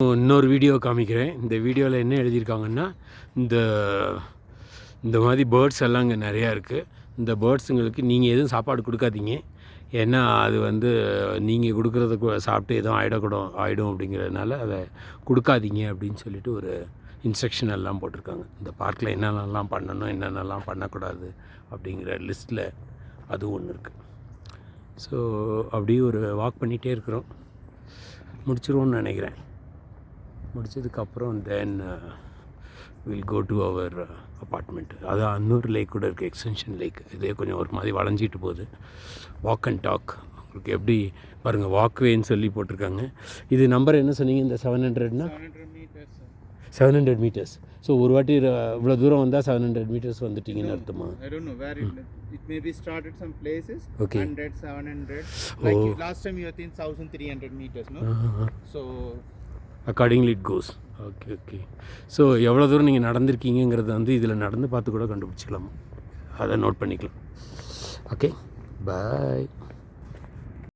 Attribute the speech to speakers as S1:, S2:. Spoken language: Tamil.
S1: இன்னொரு வீடியோ காமிக்கிறேன். இந்த வீடியோவில் என்ன எழுதியிருக்காங்கன்னா, இந்த இந்த மாதிரி பேர்ட்ஸ் எல்லாம் இங்கே நிறையா இருக்குது. இந்த பேர்ட்ஸுங்களுக்கு நீங்கள் எதுவும் சாப்பாடு கொடுக்காதீங்க. ஏன்னா அது வந்து நீங்கள் கொடுக்குறத சாப்பிட்டு எதுவும் ஆகிடும் அப்படிங்கிறதுனால அதை கொடுக்காதீங்க அப்படின்னு சொல்லிட்டு ஒரு இன்ஸ்ட்ரக்ஷன் எல்லாம் போட்டிருக்காங்க. இந்த பார்க்கில் என்னென்னலாம் பண்ணணும், என்னென்னலாம் பண்ணக்கூடாது அப்படிங்கிற லிஸ்ட்டில் அதுவும் ஒன்று இருக்குது. ஸோ அப்படியே ஒரு வாக் பண்ணிகிட்டே இருக்கிறோம். முடிச்சிருவோன்னு நினைக்கிறேன். முடிச்சதுக்கப்புறம் then will go to our apartment. அது இன்னொரு லேக் கூட இருக்குது, எக்ஸ்டென்ஷன் லேக். இதே கொஞ்சம் ஒரு மாதிரி வளைஞ்சிட்டு போகுது. வாக் அண்ட் டாக் உங்களுக்கு எப்படி பாருங்கள், வாக்வேன்னு சொல்லி போட்டிருக்காங்க. இது நம்பர் என்ன சொன்னீங்க? இந்த 700னா 700 மீட்டர்ஸ். ஸோ ஒரு வாட்டி இவ்வளோ தூரம் வந்தால் 700 மீட்டர்ஸ் வந்துட்டிங்கன்னு அர்த்தமா?
S2: I don't know where it may be started some places.
S1: Okay.
S2: 100, 700. Like last time you were in 1300 meters, no? So
S1: accordingly it goes. Okay okay. So எவ்வளோ தூரம் நீங்கள் நடந்திருக்கீங்கிறத வந்து இதில் நடந்து பார்த்து கூட கண்டுபிடிச்சிக்கலாம். அதை நோட் பண்ணிக்கலாம். ஓகே, பாய்.